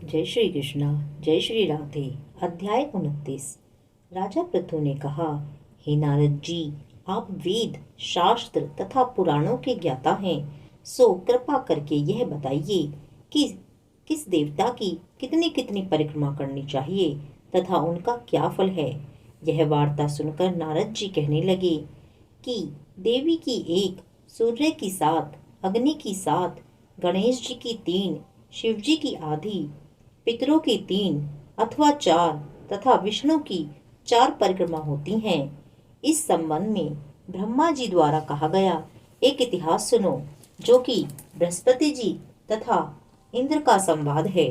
जय श्री कृष्णा। जय श्री राधे। अध्याय 29। राजा पृथु ने कहा, हे नारद जी, आप वेद, शास्त्र तथा पुराणों के ज्ञाता हैं, सो कृपा करके यह बताइए कि किस देवता की कितनी कितनी परिक्रमा करनी चाहिए तथा उनका क्या फल है। यह वार्ता सुनकर नारद जी कहने लगे कि देवी की 1, सूर्य की 7, अग्नि की 7, गणेश जी की 3, शिव जी की आधी, पितरों की 3 अथवा 4 तथा विष्णु की 4 परिक्रमा होती हैं। इस संबंध में ब्रह्मा जी द्वारा कहा गया एक इतिहास सुनो, जो कि बृहस्पति जी तथा इंद्र का संवाद है।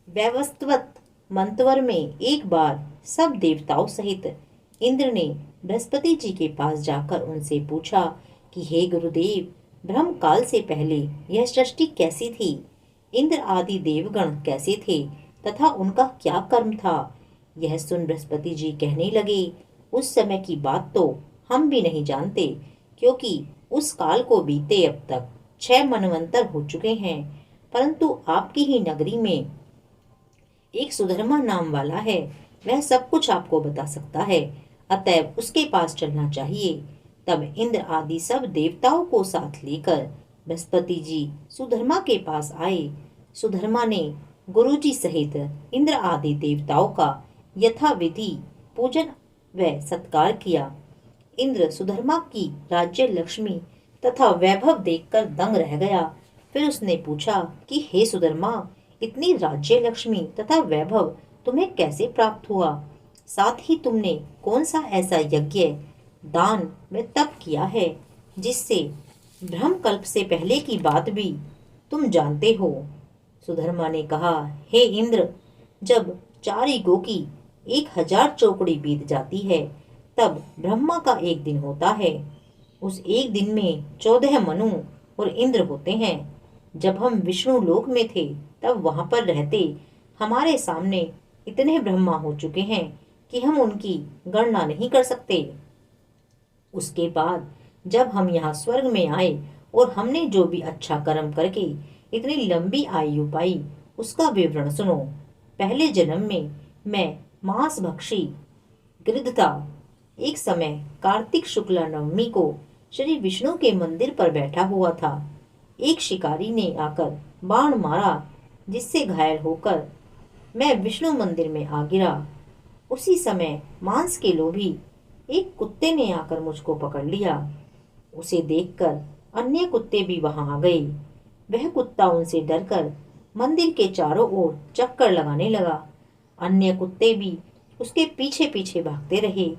वैवस्वत मंतवर में एक बार सब देवताओं सहित इंद्र ने बृहस्पति जी के पास जाकर उनसे पूछा कि हे गुरुदेव, ब्रह्म काल से पहले यह सृष्टि कैसी थी, इंद्र आदि देवगण कैसे थे तथा उनका क्या कर्म था। यह सुन बृहस्पति जी कहने लगे, उस समय की बात तो हम भी नहीं जानते, क्योंकि उस काल को बीते अब तक 6 मनवंतर हो चुके हैं। परंतु आपकी ही नगरी में एक सुधर्मा नाम वाला है, वह सब कुछ आपको बता सकता है, अतएव उसके पास चलना चाहिए। तब इंद्र आदि सब देवताओं को साथ लेकर बृहस्पति जी सुधर्मा के पास आए। सुधर्मा ने गुरुजी सहित इंद्र आदि देवताओं का यथाविधि पूजन व सत्कार किया। इंद्र सुधर्मा की राज्य लक्ष्मी तथा वैभव देखकर दंग रह गया। फिर उसने पूछा कि हे सुधर्मा, इतनी राज्य लक्ष्मी तथा वैभव तुम्हें कैसे प्राप्त हुआ? साथ ही तुमने कौन सा ऐसा यज्ञ, दान व तप किया है जिससे ब्रह्मकल्प से पहले की बात भी तुम जानते हो? सुधर्मा ने कहा, हे इंद्र, जब 4 युगों की 1000 चौकड़ी बीत जाती है, तब ब्रह्मा का एक दिन होता है। उस एक दिन में 14 मनु और इंद्र होते हैं। जब हम विष्णु लोक में थे, तब वहां पर रहते हमारे सामने इतने ब्रह्मा हो चुके हैं कि हम उनकी गणना नहीं कर सकते। उसके बाद जब हम यहाँ स्वर्ग में आए और हमने जो भी अच्छा कर्म करके इतनी लंबी आयु पाई, उसका विवरण सुनो। पहले जन्म में मैं मांस भक्षी गिरध था। एक समय कार्तिक शुक्ला नवमी को श्री विष्णु के मंदिर पर बैठा हुआ था। एक शिकारी ने आकर बाण मारा, जिससे घायल होकर मैं विष्णु मंदिर में आ गिरा। उसी समय मांस के लोभी एक कुत्ते ने आकर मुझको पकड़ लिया। उसे देखकर अन्य कुत्ते भी वहां आ गए। वह कुत्ता उनसे डरकर मंदिर के चारों ओर चक्कर लगाने लगा। अन्य कुत्ते भी उसके पीछे पीछे भागते रहे।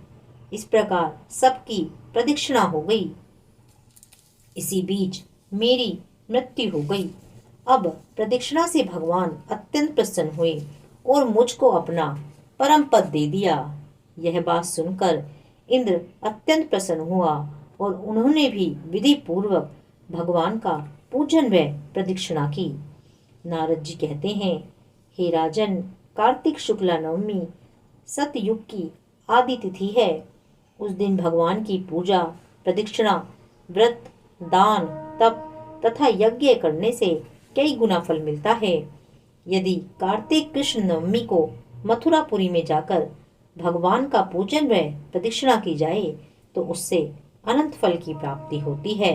इस प्रकार सबकी प्रदक्षिणा हो गई। इसी बीच मेरी मृत्यु हो गई। अब प्रदक्षिणा से भगवान अत्यंत प्रसन्न हुए और मुझको अपना परम पद दे दिया। यह बात सुनकर इंद्र अत्यंत प्रसन्न हुआ और उन्होंने भी विधि पूर्वक भगवान का पूजन व प्रदक्षिणा की। नारद जी कहते हैं, हे राजन, कार्तिक शुक्ला नवमी सतयुग की आदि तिथि है। उस दिन भगवान की पूजा, प्रदक्षिणा, व्रत, दान, तप तथा यज्ञ करने से कई गुना फल मिलता है। यदि कार्तिक कृष्ण नवमी को मथुरापुरी में जाकर भगवान का पूजन व प्रदक्षिणा की जाए, तो उससे अनंत फल की प्राप्ति होती है।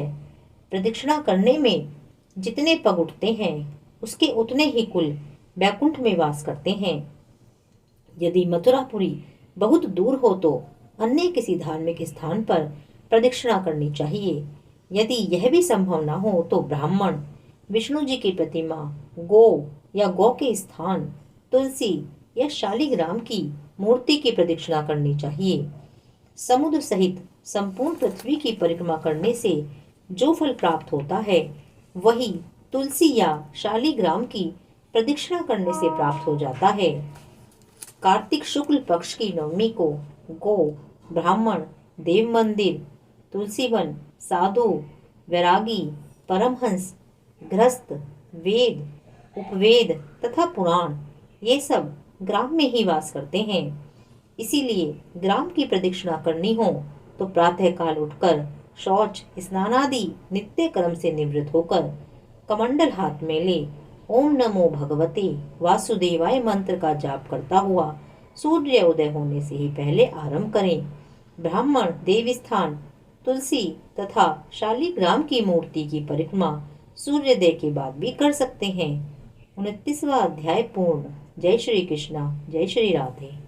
प्रदक्षिणा करने में जितने पग उठते हैं, उसके उतने ही कुल बैकुंठ में वास करते हैं। यदि मथुरापुरी बहुत दूर हो तो अन्य किसी धार्मिक स्थान पर प्रदक्षिणा करनी चाहिए। यदि यह भी संभव न हो तो ब्राह्मण, विष्णु जी की प्रतिमा, गौ या गौ के स्थान, तुलसी या शालिग्राम की मूर्ति की प्रदक्षिणा करनी चाहिए। समुद्र सहित संपूर्ण पृथ्वी की परिक्रमा करने से जो फल प्राप्त होता है, वही तुलसी या शालिग्राम की प्रदक्षिणा करने से प्राप्त हो जाता है। कार्तिक शुक्ल पक्ष की नवमी को गौ, ब्राह्मण, देव मंदिर, तुलसी वन, साधु, वैरागी, परमहंस, गृहस्थ, वेद, उपवेद तथा पुराण, ये सब ग्राम में ही वास करते हैं। इसीलिए ग्राम की प्रदक्षिणा करनी हो तो प्रातः काल उठकर शौच, स्नानादि नित्य कर्म से निवृत्त होकर कमंडल हाथ में ले ओम नमो भगवते वासुदेवाय मंत्र का जाप करता हुआ सूर्य उदय होने से ही पहले आरंभ करें। ब्राह्मण देवस्थान तुलसी तथा शालिग्राम की मूर्ति की परिक्रमा सूर्योदय के बाद भी कर सकते हैं। 29वां अध्याय पूर्ण। जय श्री कृष्णा, जय श्री राधे।